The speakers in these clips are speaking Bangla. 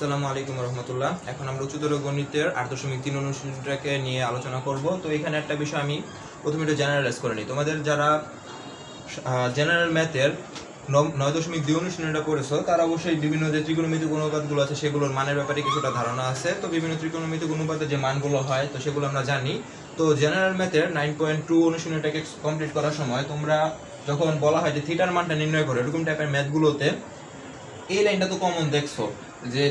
আসসালামু আলাইকুম রহমতুল্লাহ। এখন আমরা উচ্চতর গণিতের 8.3 অনুশীলনটাকে নিয়ে আলোচনা করব। তো এখানে একটা বিষয় আমি প্রথমে একটু জেনারেলাইজ করে নিই। তোমাদের যারা জেনারেল ম্যাথের 9.2 অনুশীলনটা করেছো তারা অবশ্যই বিভিন্ন যে ত্রিকোণমিতিক অনুপাতগুলো আছে সেগুলোর মানের ব্যাপারে কিছুটা ধারণা আছে। তো বিভিন্ন ত্রিকোণমিতিক অনুপাতের যে মানগুলো হয় তো সেগুলো আমরা জানি। তো জেনারেল ম্যাথের 9.2 অনুশীলনটাকে কমপ্লিট করার সময় তোমরা যখন বলা হয় যে থিটার মানটা নির্ণয় করো, এরকম টাইপের ম্যাথগুলোতে এই লাইনটা তো কমন দেখছো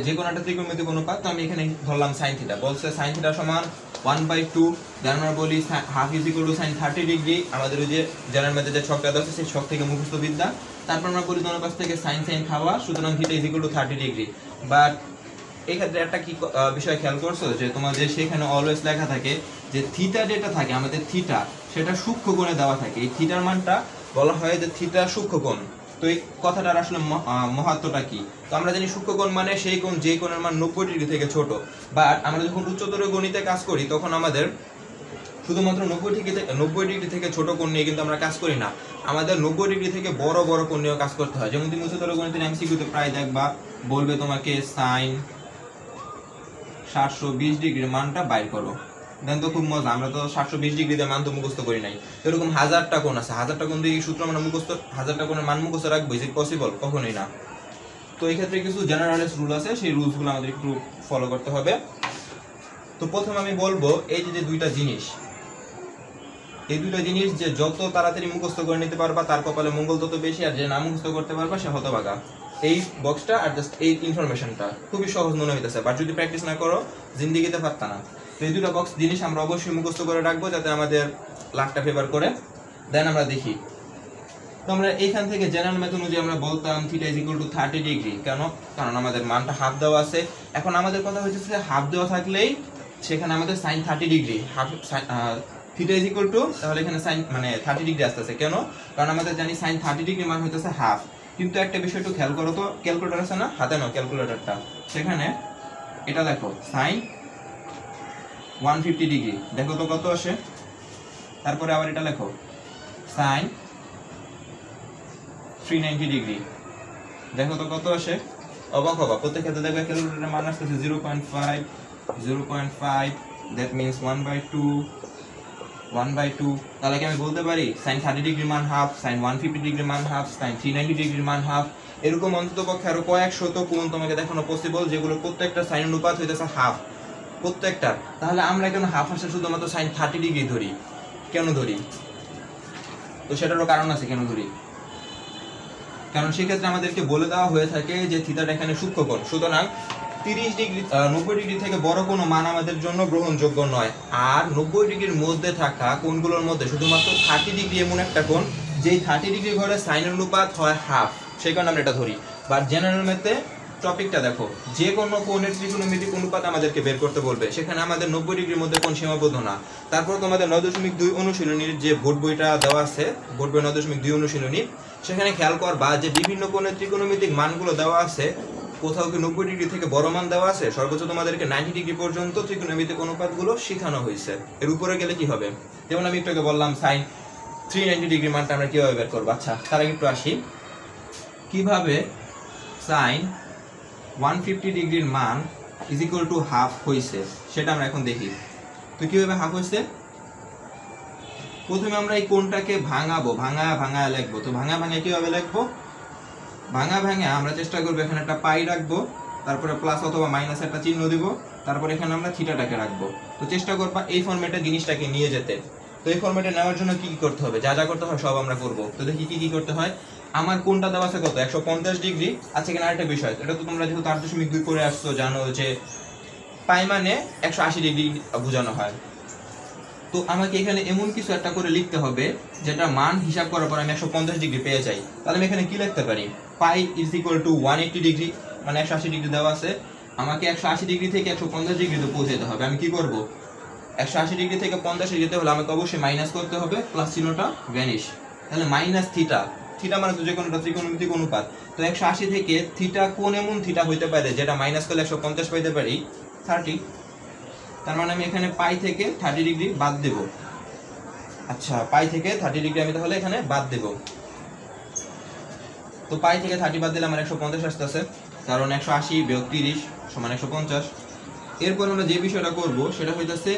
যে কোনো একটা ত্রিকোণমিতিক অনুপাত। তো আমি এখানে ধরলাম সাইন থিটা, বলছে সাইন থিটা সমান 1/2, দেন আমরা বলি half is equal to sine 30 degree. আমাদের ওই যে জেনারেল ম্যাথে যে ছকটা আছে সেই ছক থেকে মুখস্থ বিদ্যা। তারপর আমরা বলি দোনো পাশ থেকে সাইন সাইন খাওয়া, সুতরাং theta is equal two 30 degree. But এই ক্ষেত্রে একটা কি বিষয় খেয়াল করছো যে তোমাদের সেখানে অলওয়েজ লেখা থাকে যে থিটা যেটা থাকে আমাদের থিটা সেটা সূক্ষ্ম কোণে দেওয়া থাকে। এই থিটার মানটা বলা হয় যে থিটা সূক্ষ্ম কোণ। তো এই কথাটার আসলে মহত্বটা কি? তো আমরা জানি সূক্ষ্মকোণ মানে সেই কোণ যে কোণের মান 90 ডিগ্রি থেকে ছোট। বাট আমরা যখন উচ্চতর গণিতে কাজ করি তখন আমাদের শুধুমাত্র 90 ডিগ্রি থেকে ছোট কোণ নিয়ে কিন্তু আমরা কাজ করি না, আমাদের 90 ডিগ্রি থেকে বড় বড় কোণ নিয়েও কাজ করতে হয়। যেমন তুমি উচ্চতর গণিতের এমসিকিউতে প্রায় দেখবা বলবে তোমাকে সাইন 720 ডিগ্রির মানটা বাইর করো। দেন তো খুব মজা, আমরা তো 720 ডিগ্রিতে মান তো মুখস্থ করি নাই। এরকম 1000টা কোণ আছে, 1000টা কোণ দিয়ে সূত্র আমরা মুখস্থ 1000টা কোণের মান মুখস্থ রাখবো? Is it possible? কখনোই না। তো এই ক্ষেত্রে কিছু জেনারেলাইজ রুল আছে, সেই রুলসগুলো আমাদের একটু ফলো করতে হবে। তো প্রথমে আমি বলবো এই যে দুইটা জিনিস, এই দুইটা জিনিস যে যত তাড়াতাড়ি মুখস্থ করে নিতে পারবা তার কপালে মঙ্গল তত বেশি, আর যে না মুখস্থ করতে পারবা সে হতভাগা। এই বক্সটা আর জাস্ট এই ইনফরমেশনটা খুবই সহজ মনে হইতেছে, বাট যদি প্র্যাকটিস না করো জিন্দিগিতে পারতা না। তো এই দুটো বক্স জিনিস আমরা অবশ্যই মুখস্থ করে রাখবো যাতে আমাদের লাখটা ফেভার করে। দেন আমরা দেখি, তো আমরা এইখান থেকে জেনারেল ম্যাথ অনুযায়ী আমরা বলতাম theta is equal two 30 degree. কেন? কারণ আমাদের মানটা হাফ দেওয়া আছে। এখন আমাদের কথা হচ্ছে যে হাফ দেওয়া থাকলেই সেখানে আমাদের sine 30 degree, half theta is equal to, তাহলে এখানে সাইন মানে 30 ডিগ্রি আসতেছে। কেন? কারণ আমাদের জানি সাইন 30 ডিগ্রি মান হইতেছে হাফ। কিন্তু একটা বিষয় একটু খেয়াল করো তো, ক্যালকুলেটর আছে না হাতে, নাও ক্যালকুলেটরটা, সেখানে এটা দেখো সাইন 150 ডিগ্রি, দেখো তো কত আসে। তারপরে আবার এটা লেখো সাইন 390 ডিগ্রি, দেখো তো কত আসে। অবাক হবা, প্রত্যেক ক্ষেত্রে দেখবে ক্যালকুলেটরের মান আসতেছে 0.5, দ্যাট মিন্স 1/2। তাহলে কি আমি বলতে পারি সাইন 30 ডিগ্রির মান হাফ, সাইন 150 ডিগ্রির মান হাফ, সাইন 390 ডিগ্রির মান হাফ? এরকম অন্ততপক্ষে আরো কয়েক শত কোণ তোমাকে দেখানো পসিবল যেগুলো প্রত্যেকটা সাইন অনুপাত হইতেছে হাফ প্রত্যেকটার। তাহলে আমরা কেন হাফ আসে শুধুমাত্র সাইন 30 ডিগ্রি ধরি? কেন ধরি? তো সেটারও কারণ আছে কেন ধরি। কারণ সেক্ষেত্রে আমাদেরকে বলে দেওয়া হয়ে থাকে যে থিটাটা এখানে সূক্ষ্ম কোণ, সুতরাং 30 ডিগ্রি 90 ডিগ্রি থেকে বড় কোনো মান আমাদের জন্য গ্রহণযোগ্য নয়। আর 90 ডিগ্রির মধ্যে থাকা কোণগুলোর মধ্যে শুধুমাত্র 30 ডিগ্রি এমন একটা কোণ যেই 30 ডিগ্রি ঘরে সাইনের অনুপাত হয় হাফ, সেই কারণে আমরা এটা ধরি। বাট জেনারেল ম্যাথে টপিকটা দেখো, যে কোনো কোণের ত্রিকোণমিতিক অনুপাত আমাদেরকে বের করতে বলবে, সেখানে আমাদের 90 ডিগ্রির মধ্যে কোণ সীমাবদ্ধ না। তারপর তোমাদের 9.2 অনুশীলনীর যে বোর্ড বইটা দেওয়া আছে, বোর্ড বই 9.2 অনুশীলনী, সেখানে খেয়াল করবা যে বিভিন্ন কোণের ত্রিকোণমিতিক মানগুলো দেওয়া আছে। কোথাও কি 90 ডিগ্রি থেকে বড় মান দেওয়া আছে? সর্বোচ্চ তোমাদেরকে 90 ডিগ্রি পর্যন্ত ত্রিকোণমিতিক অনুপাতগুলো শেখানো হয়েছে। এর উপরে গেলে কি হবে? যেমন আমি একটু আগে বললাম সাইন 390 ডিগ্রি মানটা আমরা কিভাবে বের করবো। আচ্ছা, তার আগে একটু আসি কিভাবে সাইন 150 ডিগ্রির মান ইজ ইকুয়াল টু হাফ হয়েছে সেটা আমরা এখন দেখি। তো কিভাবে হাফ হয়েছে? প্রথমে আমরা এই কোণটাকে ভাঙাবো, ভাঙা লিখবো। তো ভাঙা কিভাবে লিখবো? ভাঙা আমরা চেষ্টা করবো এখানে একটা পাই রাখবো, তারপরে প্লাস অথবা মাইনাস একটা চিহ্ন দিব, তারপরে এখানে আমরা থিটাটাকে রাখবো। তো চেষ্টা করবা এই ফরম্যাটে জিনিসটাকে নিয়ে যেতে। তো এই ফরম্যাটে নেওয়ার জন্য কি করতে হবে? যা করতে হয় সব আমরা করবো। তো দেখি কি করতে হয়। আমার কোনটা দেওয়া আছে কত? 150 ডিগ্রি। আচ্ছা, এখানে আরেকটা বিষয়, এটা তো তোমরা যেহেতু 8.2 করে আসছো জানো যে পাই মানে 180 ডিগ্রি বোঝানো হয়। তো আমাকে এখানে এমন কিছু একটা করে লিখতে হবে যেটা মান হিসাব করার পর আমি 150 ডিগ্রি পেয়ে যাই। তাহলে আমি এখানে কি লিখতে পারি? পাই ইজ ইকুয়াল টু 180 ডিগ্রি, মানে 180 ডিগ্রি দেওয়া আছে। আমাকে 180 ডিগ্রি থেকে 150 ডিগ্রিতে পৌঁছাতে হবে। আমি কি করব? 180 ডিগ্রি থেকে 50 যেতে হলে আমাকে অবশ্যই মাইনাস করতে হবে, প্লাস চিহ্নটা ভ্যানিশ। তাহলে মাইনাস থিটা, থিটা মানে তো যে কোনো ত্রিকোণমিতিক অনুপাত। তো 180 থেকে থিটা কোন এমন থিটা হইতে পারে যেটা মাইনাস করলে 150 পাইতে পারি 30। তার মানে আমি এখানে পাই থেকে 30 ডিগ্রি বাদ দেব। আচ্ছা, পাই থেকে 30 ডিগ্রি আমি তাহলে এখানে বাদ দেব। তো পাই থেকে 30 বাদ দিলে আমার 150 আসতেছে। কারণ 180 বিয়োগ 30 সমান 150। এরপর আমরা যে বিষয়টা করব সেটা হইতেছে,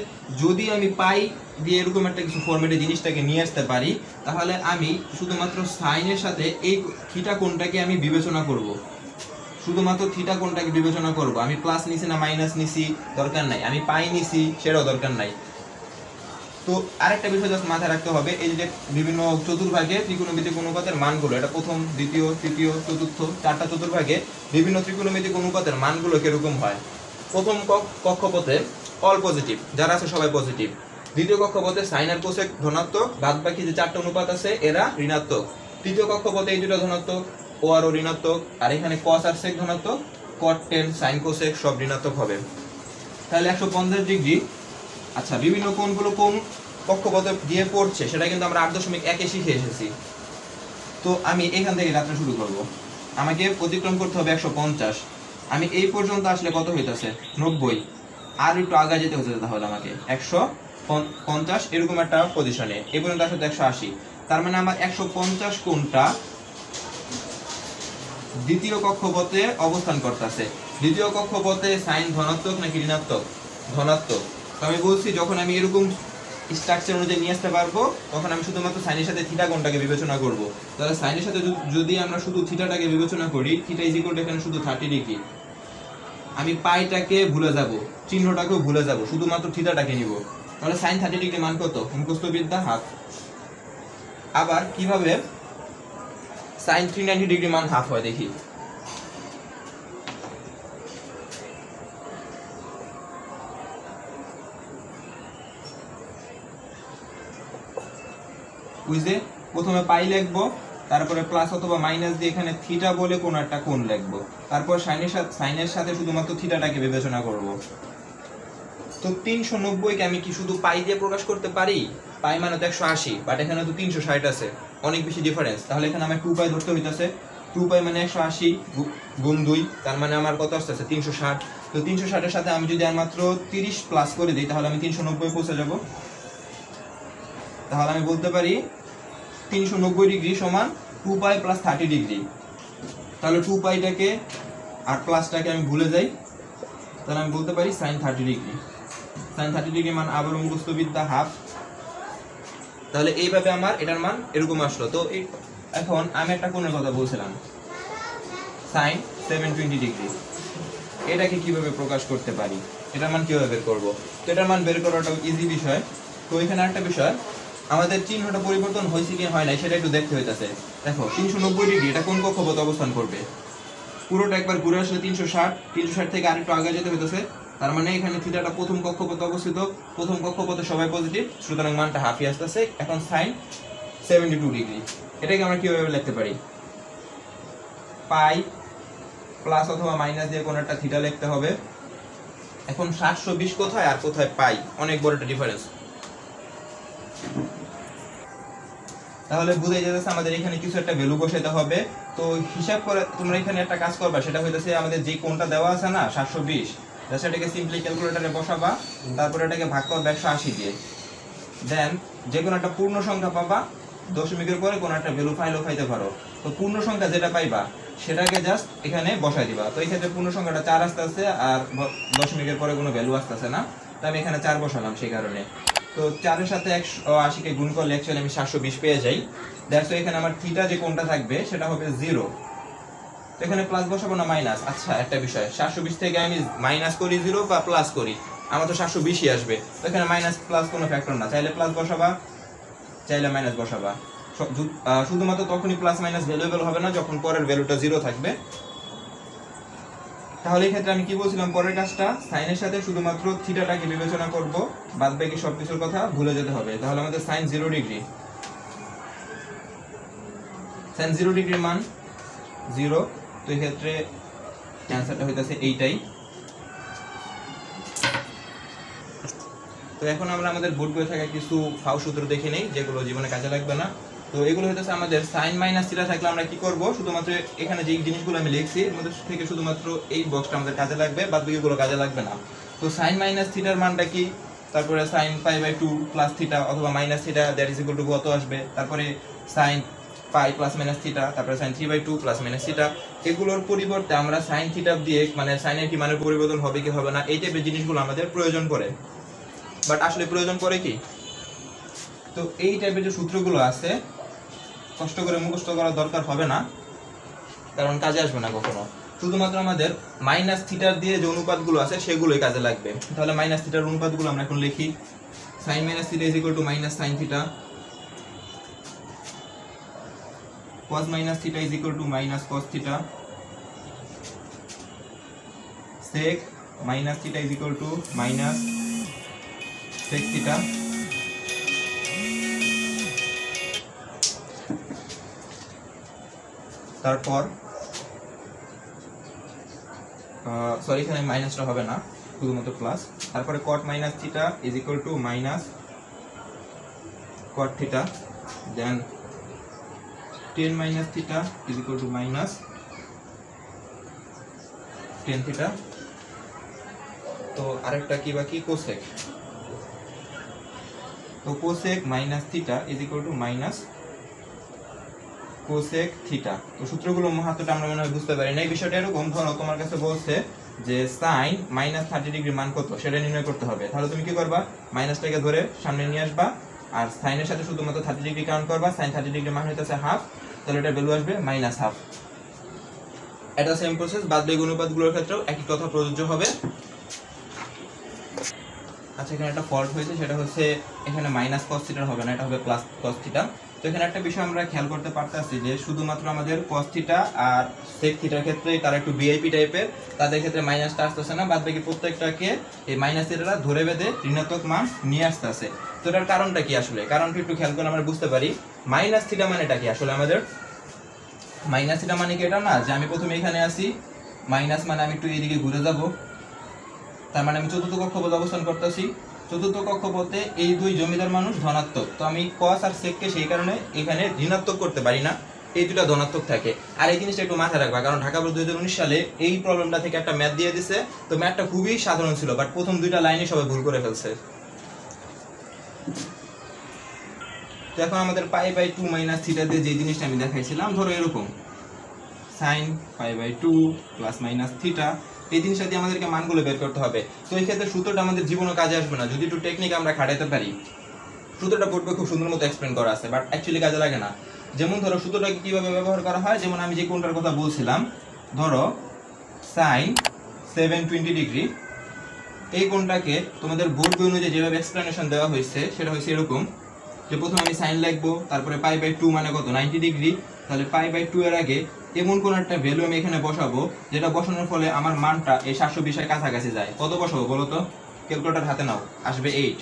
যদি আমি পাই দিয়ে এরকম একটা কিছু ফরম্যাটে জিনিসটাকে নিয়ে আসতে পারি, তাহলে আমি শুধুমাত্র সাইনের সাথে এই থিটা কোণটাকে আমি বিবেচনা করব, শুধুমাত্র থিটা কোণটাকে বিবেচনা করব। আমি প্লাস নিছি না মাইনাস নিছি দরকার নাই, আমি পাই নিছি সেটাও দরকার নাই। তো আরেকটা বিষয় জাস্ট মাথায় রাখতে হবে, এই যে বিভিন্ন চতুর্ভাগে ত্রিকোণমিতিক অনুপাতের মানগুলো, এটা প্রথম, দ্বিতীয়, তৃতীয়, চতুর্থ, চারটা চতুর্ভাগে বিভিন্ন ত্রিকোণমিতিক অনুপাতের মানগুলো কিরকম হয়। প্রথম কক্ষপথে অল পজিটিভ, যারা আছে সবাই পজিটিভ। দ্বিতীয় কক্ষপথে সাইন আর কোসেক ধনাত্মক, বাদ বাকি যে চারটা অনুপাত আছে এরা ঋণাত্মক। তৃতীয় কক্ষপথে এই দুটো ধনাত্মক, ও আর ও ঋণাত্মক, আর এখানে কস আর সেক ধনাত্মক, কট টেন সাইন কোসেক সব ঋণাত্মক হবে। তাহলে 150 ডিগ্রি। আচ্ছা, বিভিন্ন কোণগুলো কোন কক্ষপথে দিয়ে পড়ছে সেটা কিন্তু আমরা 8.1 শিখে এসেছি। তো আমি এখান থেকে যাত্রা শুরু করব। আমাকে অতিক্রম করতে হবে 150। আমি এই পর্যন্ত আসলে কত হইতাছে 90, আর একটু আগে যেতে হচ্ছে, তাহলে আমাকে 150 এরকম একটা পজিশনে, এই পর্যন্ত আসলে 180। তার মানে আমার 150 কোণটা দ্বিতীয় কক্ষপথে অবস্থান করতেছে। দ্বিতীয় কক্ষপথে সাইন ধনাত্মক নাকি ঋণাত্মক? ধনাত্মক। তো আমি বলছি যখন আমি এরকম স্ট্রাকচার অনুযায়ী নিয়ে আসতে পারবো, তখন আমি শুধুমাত্র সাইনের সাথে থিটা কোণটাকে বিবেচনা করব। তাহলে সাইনের সাথে যদি আমরা শুধু থিটাটাকে বিবেচনা করি, থিটা ইজ ইকুয়াল টু এখানে শুধু 30 ডিগ্রি। আমি পাইটাকে ভুলে যাব, চিহ্নটাকেও ভুলে যাব, শুধুমাত্র থিটাটাকে নিব। তাহলে সাইন 30 ডিগ্রি মান কত? মুখস্থ বিদ্যা হাফ। আবার কিভাবে সাইন 390 ডিগ্রি মান হাফ হয় দেখি। বুঝলে, প্রথমে পাই লিখবো, তারপরে প্লাস অথবা মাইনাস দিয়ে এখানে থিটা বলে কোন একটা কোণ লিখবো, তারপর সাইনের সাথে শুধুমাত্র থিটাটাকে বিবেচনা করব। তো 390 কে আমি কি শুধু পাই দিয়ে প্রকাশ করতে পারি? পাই মানে তো 180, বাট এখানে তো 360 আছে, অনেক বেশি ডিফারেন্স। তাহলে এখানে আমার 2 পাই ধরতে হইতাছে। 2 পাই মানে 180 গুণ 2, তার মানে আমার কত আসতেছে 360। তো 360 এর সাথে আমি যদি আর মাত্র 30 প্লাস করে দিই, তাহলে আমি 390 পৌঁছে যাব। তাহলে আমি বলতে পারি 390 ডিগ্রি সমান 2 পাই প্লাস 30 ডিগ্রি। তাহলে 2 পাইটাকে আর প্লাসটাকে আমি ভুলে যাই, তাহলে আমি বলতে পারি সাইন 30 ডিগ্রি। সাইন 30 ডিগ্রি মান আবার মুখস্থ বিদ্যা হাফ। তাহলে এইভাবে আমার এটার মান এরকম আসলো। তো এখন আমি একটা কোণের কথা বলছিলাম, সাইন 720 ডিগ্রি। এটাকে কিভাবে প্রকাশ করতে পারি, এটার মান কিভাবে বের করব? তো এটার মান বের করাটাও ইজি বিষয়। তো এখানে একটা বিষয়, আমাদের চিহ্নটা পরিবর্তন হয়েছে কি হয় নাই সেটা একটু দেখতে হইতাছে। দেখো 390 ডিগ্রি এটা কোন কক্ষপথে অবস্থান করবে? পুরোটা একবার ঘুরে আসলে 360 থেকে আরেকটু আগে যেতে হইতাছে। তার মানে এখানে থিটাটা প্রথম কক্ষপথে অবস্থিত, প্রথম কক্ষপথে সবাই পজিটিভ, সুতরাং মানটা হাফই আসতেছে। এখন সাইন 72 ডিগ্রি, এটাকে আমরা কিভাবে লিখতে পারি? পাই প্লাস অথবা মাইনাস দিয়ে কোন একটা থিটা লিখতে হবে। এখন 720 কোথায় আর কোথায় পাই, অনেক বড় একটা ডিফারেন্স। তাহলে বুঝাই যাচ্ছে আমাদের এখানে কিছু একটা ভ্যালু বসাইতে হবে। তো হিসাব করে তোমরা এখানে একটা কাজ করবা, সেটা হইতেছে আমাদের যে কোণটা দেওয়া আছে না 720, সেটাকে সিম্পলি ক্যালকুলেটরে বসাবা, তারপরে এটাকে ভাগ করবে 180 দিয়ে। দেন যে কোনো একটা পূর্ণ সংখ্যা পাবা, দশমিকের পরে কোনো একটা ভ্যালু পাইতে পারো। তো পূর্ণ সংখ্যা যেটা পাইবা সেটাকে জাস্ট এখানে বসাই দিবা। তো এই ক্ষেত্রে পূর্ণ সংখ্যাটা 4 আসতেছে, আর দশমিকের পরে কোনো ভ্যালু আসতেছে না, তো আমি এখানে 4 বসালাম সেই কারণে। তো 4 এর সাথে 180 কে গুণ করলে অ্যাকচুয়ালি আমি 720 পেয়ে যাই। দেখো এখানে আমার থিটা যে কোণটা থাকবে সেটা হবে 0। তো এখানে প্লাস বসাবো না মাইনাস? আচ্ছা, একটা বিষয়, 720 থেকে আমি মাইনাস করি 0 বা প্লাস করি, আমার তো 720ই আসবে। তো এখানে মাইনাস প্লাস কোনো ফ্যাক্টর না, চাইলে প্লাস বসাবা, চাইলে মাইনাস বসাবা। শুধুমাত্র তখনই প্লাস মাইনাস ভ্যালুয়েবল হবে না যখন পরের ভ্যালুটা 0 থাকবে। তাহলে এই ক্ষেত্রে আমি কি বলছিলাম, পরের কাজটা সাইনের সাথে শুধুমাত্র থিটাটাকে বিবেচনা করব, বাদ বাকি সবকিছুর কথা ভুলে যেতে হবে। তাহলে আমাদের সাইন 0 ডিগ্রি, সাইন 0 ডিগ্রির মান 0। তো এই ক্ষেত্রে অ্যান্সারটা হইতাছে এইটাই। তো এখন আমরা আমাদের বোর্ড বইয়ে থাকা কিছু ফাও সূত্র দেখে নেই, যেগুলো জীবনে কাজে লাগবে না। তো এগুলো হইতেছে আমাদের সাইন মাইনাস থিটা থাকলে আমরা কি করব, শুধুমাত্র এখানে যে জিনিসগুলো আমি লিখছি এর মধ্যে থেকে শুধুমাত্র এই বক্সটা আমাদের কাজে লাগবে, বাদ বাকিগুলো কাজে লাগবে না। তো সাইন মাইনাস থিটার মানটা কি, তারপরে sin π/2 প্লাস থিটা অথবা minus theta that is equal two কত আসবে, তারপরে sin পাই প্লাস মাইনাস থিটা, তারপরে সাইন 3/2 প্লাস মাইনাস থিটা। এগুলোর পরিবর্তে আমরা সাইন থিটা দিয়ে মানে সাইনের কি মানের পরিবর্তন হবে কি হবে না এই টাইপের জিনিসগুলো আমাদের প্রয়োজন পড়ে, বাট আসলে প্রয়োজন পড়ে কি? তো এই টাইপের যে সূত্রগুলো আছে কষ্ট করে মুখস্থ করার দরকার হবে না, কারণ কাজে আসবে না কখনো। শুধুমাত্র আমাদের মাইনাস থিটার দিয়ে যে অনুপাতগুলো আছে সেগুলোই কাজে লাগবে। তাহলে মাইনাস থিটার অনুপাতগুলো আমরা এখন লিখি। Sine minus theta is equal to minus sine theta, cos minus theta is equal to minus cos theta, sec minus theta is equal to minus sec theta, তারপর সরি এখানে মাইনাসটা হবে না, শুধুমাত্র প্লাস। তারপরে cot minus theta is equal to minus cot theta, then tan minus theta is equal to minus tan theta। তো আরেকটা কি বাকি cosec, তো cosec minus theta is equal to minus cosec theta। তো সূত্রগুলো মাহাত্মটা আমরা মনে হয় বুঝতে পারি না। এই বিষয়টা এরকম, ধরো তোমার কাছে বলছে যে sin মাইনাস 30 ডিগ্রি মান কত সেটা নির্ণয় করতে হবে, তাহলে তুমি কি করবা? মাইনাসটাকে ধরে সামনে নিয়ে আসবা আর সাইনের সাথে শুধুমাত্র 30 ডিগ্রি কাউন্ট করবা। sin 30 ডিগ্রি মান হইতেছে হাফ, তাহলে এটার ভ্যালু আসবে মাইনাস হাফ। এটা সেম প্রসেস বাদ-বাকি অনুপাতগুলোর ক্ষেত্রেও একই কথা প্রযোজ্য হবে। আচ্ছা এখানে একটা ফল্ট হয়েছে, সেটা হচ্ছে এখানে মাইনাস cos থিটা হবে না, এটা হবে প্লাস cos থিটা। তো এখানে একটা বিষয় আমরা খেয়াল করতে পারতেছি যে শুধুমাত্র আমাদের cos থিটা আর sec থিটার ক্ষেত্রে তারা একটু ভিআইপি টাইপের, তাদের ক্ষেত্রে মাইনাসটা আসতেছে না, বাদ-বাকি প্রত্যেকটাকে এই মাইনাস থিটাটা ধরে বেঁধে ঋণাত্মক মান নিয়ে আসতেছে। তো এটার কারণটা কি আসলে? কারণটা একটু খেয়াল করে আমরা বুঝতে পারি। মাইনাস থিটা মানেটা কি আসলে? আমাদের মাইনাস থিটা মানে কি এটা না যে আমি প্রথমে এখানে আসি, মাইনাস মানে আমি একটু এইদিকে ঘুরে যাব, তার মানে আমি চতুর্থ কক্ষপথে অবস্থান করতেছি। চতুর্থ কক্ষপথে এই দুই জমিদার মানুষ ধনাত্মক, তো আমি cos আর sec কে সেই কারণে এখানে ঋণাত্মক করতে পারি না, এই দুটো ধনাত্মক থাকে। আর এই জিনিসটা একটু মাথায় রাখবা, কারণ ঢাকা বোর্ড 2019 সালে এই প্রবলেমটা থেকে একটা ম্যাথ দিয়ে দিছে। তো ম্যাথটা খুবই সাধারণ ছিল, বাট প্রথম দুইটা লাইনে সবাই ভুল করে ফেলছে। তো এখন আমাদের π/2 মাইনাস থিটা দিয়ে যে জিনিসটা আমি দেখাইছিলাম, ধরো এরকম sin π/2 প্লাস মাইনাস থিটা, এই জিনিসটা দিয়ে আমাদেরকে মানগুলো বের করতে হবে। তো এই ক্ষেত্রে সূত্রটা আমাদের জীবনও কাজে আসবে না যদি একটু টেকনিক আমরা খাটাইতে পারি। সূত্রটা পড়বে খুব সুন্দর মতো এক্সপ্লেন করা আছে, বাট অ্যাকচুয়ালি কাজে লাগে না। যেমন ধরো সূত্রটাকে কিভাবে ব্যবহার করা হয়, যেমন আমি যে কোণটার কথা বলছিলাম, ধরো sin 720 ডিগ্রি, এই কোণটাকে তোমাদের বোর্ড বই অনুযায়ী যেভাবে এক্সপ্লেনেশন দেওয়া হয়েছে সেটা হচ্ছে এরকম যে প্রথমে আমি সাইন লিখবো, তারপরে π/2 মানে কত 90 ডিগ্রি, তাহলে π/2 এর আগে এমন কোন একটা ভ্যালু আমি এখানে বসাবো যেটা বসানোর ফলে আমার মানটা এই 720 এর কাছাকাছি যায়। কত বসাবো বলো তো? ক্যালকুলেটর হাতে নাও, আসবে 8,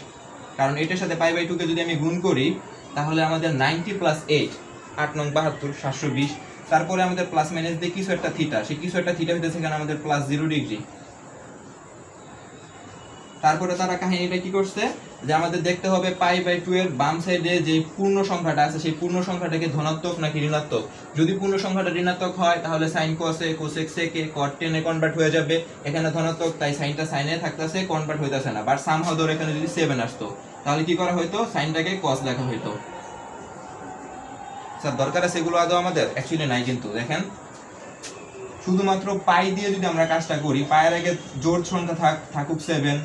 কারণ 8 এর সাথে π/2 কে যদি আমি গুণ করি তাহলে আমাদের 90 প্লাস 8 8 নং 72 720, তারপরে আমাদের প্লাস মাইনাস দিয়ে কিছু একটা থিটা, সেই কিছু একটা থিটা হইতেছে এখানে আমাদের প্লাস 0 ডিগ্রি। তারপরে তারা কাহিনীটা কি করছে যে আমাদের দেখতে হবে π/2 এর বাম সাইডে যে পূর্ণ সংখ্যাটা আছে সেই পূর্ণ সংখ্যাটাকে ধনাত্মক নাকি ঋণাত্মক। যদি পূর্ণ সংখ্যাটা ঋণাত্মক হয় তাহলে sin cos এ cosec sec এ cot tan এ কনভার্ট হয়ে যাবে, এখানে ধনাত্মক তাই সাইনটা সাইনে থাকতেছে, কনভার্ট হইতাছে না। বাট সামহাউ ধর এখানে যদি 7 আসতো তাহলে কি করা হইতো? সাইনটাকে cos লেখা হইতো। স্যার দরকার আছে এগুলো আদৌ আমাদের? অ্যাকচুয়ালি নাই, কিন্তু দেখেন শুধুমাত্র পাই দিয়ে যদি আমরা কাজটা করি, পায়ের আগে জোড় সংখ্যা থাকুক 7,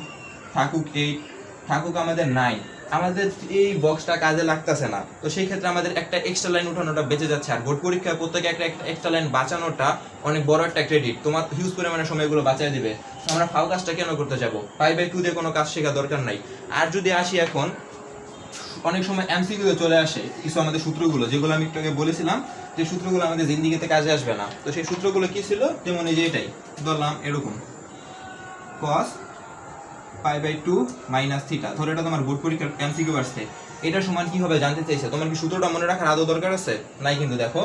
থাকুক 8, থাকুক আমাদের 9, আমাদের এই বক্সটা কাজে লাগতেছে না। তো সেই ক্ষেত্রে আমাদের একটা এক্সট্রা লাইন উঠানোটা বেঁচে যাচ্ছে। আর বোর্ড পরীক্ষায় প্রত্যেকে একটা এক্সট্রা লাইন বাঁচানোটা অনেক বড় একটা ক্রেডিট, তোমার হিউজ পরিমাণে সময়গুলো বাঁচায় দিবে। আমরা ফাউ কাজটা কেন করতে যাবো? π/2 দিয়ে কোনো কাজ শেখা দরকার নাই। আর যদি আসি এখন, অনেক সময় এমসিকিউতে চলে আসে কিছু আমাদের সূত্রগুলো, যেগুলো আমি একটু আগে বলেছিলাম যে সূত্রগুলো আমাদের জিন্দিগিতে কাজে আসবে না। তো সেই সূত্রগুলো কি ছিল? যেমন এই যে এটাই ধরলাম এরকম cos π/2 মাইনাস থিটা, ধরো এটা তোমার বোর্ড পরীক্ষার এমসিকিউ আসছে, এটা সমান কি হবে জানতে চাইছে। তোমার কি সূত্রটা মনে রাখার আদৌ দরকার আছে? নাই। কিন্তু দেখো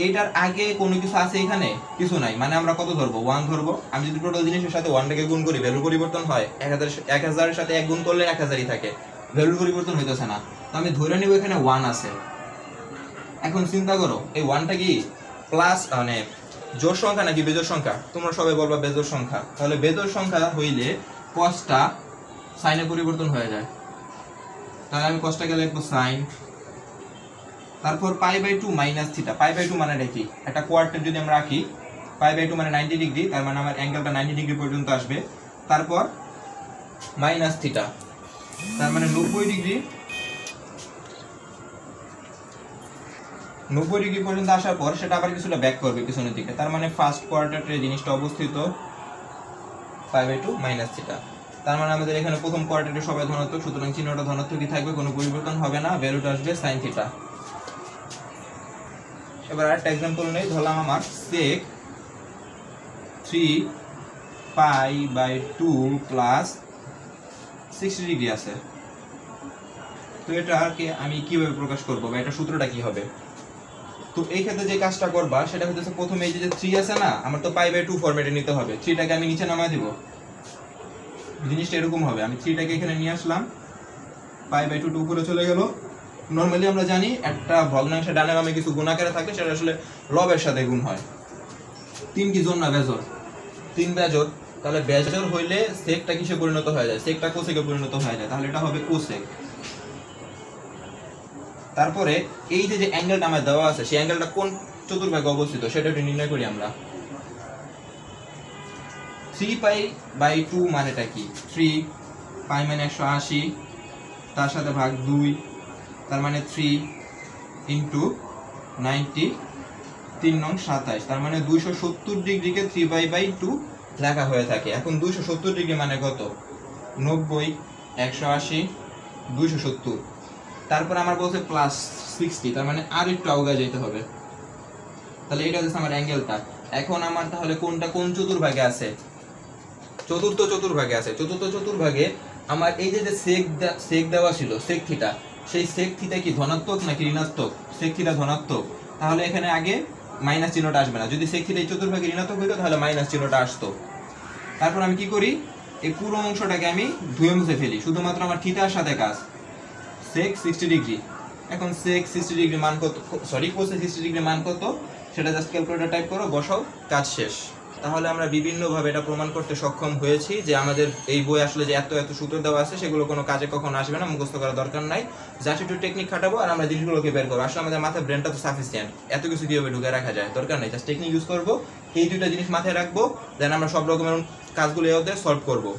এইটার আগে কোনো কিছু আছে এখানে? কিছু নাই, মানে আমরা কত ধরবো? 1 ধরবো। আমি যদি টোটাল জিনিসের সাথে 1টাকে গুণ করি ভ্যালু পরিবর্তন হয়, 1000 এর সাথে 1 গুণ করলে 1000ই থাকে, ভ্যালু পরিবর্তন হইতেছে না। তো আমি ধরে নিব এখানে 1 আছে। এখন চিন্তা করো এই 1টা কি প্লাস মানে জোড় সংখ্যা নাকি বেজোড় সংখ্যা? তোমরা সবাই বলবা বেজোড় সংখ্যা। তাহলে বেজোড় সংখ্যা হইলে cosটা সাইনে পরিবর্তন হয়ে যায়। তাহলে আমি cosটাকে লিখবো sin তারপর π/2 মাইনাস থিটা। π/2 মানে কি? একটা কোয়ার্টার যদি আমরা রাখি, π/2 মানে 90 ডিগ্রি, তার মানে আমার অ্যাঙ্গেলটা 90 ডিগ্রি পর্যন্ত আসবে। তারপর মাইনাস থিটা, তার মানে 90 ডিগ্রি, 90 ডিগ্রি পর্যন্ত আসার পর সেটা আবার কিছুটা ব্যাক করবে পিছনের দিকে, তার মানে ফার্স্ট কোয়ার্টারে জিনিসটা অবস্থিত π/2 মাইনাস থিটা। তার মানে আমাদের এখানে প্রথম কোয়ার্টারে সবাই ধনাত্মক, সুতরাং চিহ্নটা ধনাত্মকই থাকবে, কোনো পরিবর্তন হবে না, ভ্যালুটা আসবে sin থিটা। এবার আরেকটা एग्जांपल নেই, ধরলাম আমার sec 3π/2 প্লাস 60 ডিগ্রি আছে। তো এটাকে আমি কিভাবে প্রকাশ করব বা এটা সূত্রটা কি হবে? তো এই ক্ষেত্রে যে কাজটা করবা সেটা হচ্ছে প্রথমে এই যে 3 আছে না, আমার তো π/2 ফরম্যাটে নিতে হবে। 3টাকে আমি নিচে নামায় দিব, জিনিসটা এরকম হবে। আমি 3টাকে এখানে নিয়ে আসলাম, π/2 উপরে চলে গেল। নরমালি আমরা জানি একটা ভগ্নাংশে ডানে বামে কিছু গুণ আকারে থাকে, সেটা আসলে লবের সাথে গুণ হয়। 3 কি জোর না বেজোর? 3 বেজোর, তাহলে বেজোর হইলে সেকটা কিসে পরিণত হয়ে যায়? সেকটা কোসেকে পরিণত হয়ে যায়, তাহলে এটা হবে কোসেক। তারপরে এই যে অ্যাঙ্গেলটা আমার দেওয়া আছে, সেই অ্যাঙ্গেলটা কোন চতুর্ভাগে অবস্থিত সেটা একটু নির্ণয় করি আমরা। 3π/2 মানেটা কি? 3π মানে 180, তার সাথে ভাগ 2, তার মানে 3 ইন্টু 90, 3 নং 27, তার মানে 270 ডিগ্রিকে 3π/2 লেখা হয়ে থাকে। এখন 270 ডিগ্রি মানে কত? 90, 180, 270। তারপর আমার বলছে প্লাস 60, তার মানে আর একটু আগে যেতে হবে। তাহলে এটা হচ্ছে আমার অ্যাঙ্গেলটা। এখন আমার তাহলে কোনটা কোন চতুর্ভাগে আছে? চতুর্থ চতুর্ভাগে আছে। চতুর্থ চতুর্ভাগে আমার এই যে সেক দেওয়া ছিল সেক থিটা, সেই সেক থিটা কি ধনাত্মক নাকি ঋণাত্মক? সেক থিটা ধনাত্মক, তাহলে এখানে আগে মাইনাস চিহ্নটা আসবে না। যদি সেক থিটা এই চতুর্ভাগে ঋণাত্মক হইতো তাহলে মাইনাস চিহ্নটা আসতো। তারপর আমি কি করি, এই পুরো অংশটাকে আমি ধুয়ে মুছে ফেলি, শুধুমাত্র আমার থিটার সাথে কাজ। সেক 60 ডিগ্রি, এখন সেক 60 ডিগ্রি মান কত, সরি কোসেক 60 ডিগ্রি মান কত সেটা জাস্ট ক্যালকুলেটর টাইপ করো, বসাও, কাজ শেষ। তাহলে আমরা বিভিন্নভাবে এটা প্রমাণ করতে সক্ষম হয়েছি যে আমাদের এই বই আসলে যে এত সূত্র দেওয়া আছে সেগুলো কোনো কাজে কখনো আসবে না, মুখস্থ করার দরকার নাই। জাস্ট একটু টেকনিক খাটাবো আর আমরা জিনিসগুলোকে বের করবো। আসলে আমাদের মাথায় ব্রেনটা তো সাফিসিয়েন্ট, এত কিছু কিভাবে ঢুকে রাখা যায় দরকার নেই, জাস্ট টেকনিক ইউজ করবো, এই দুইটা জিনিস মাথায় রাখবো, দেন আমরা সব রকমের কাজগুলো এতে সলভ করবো।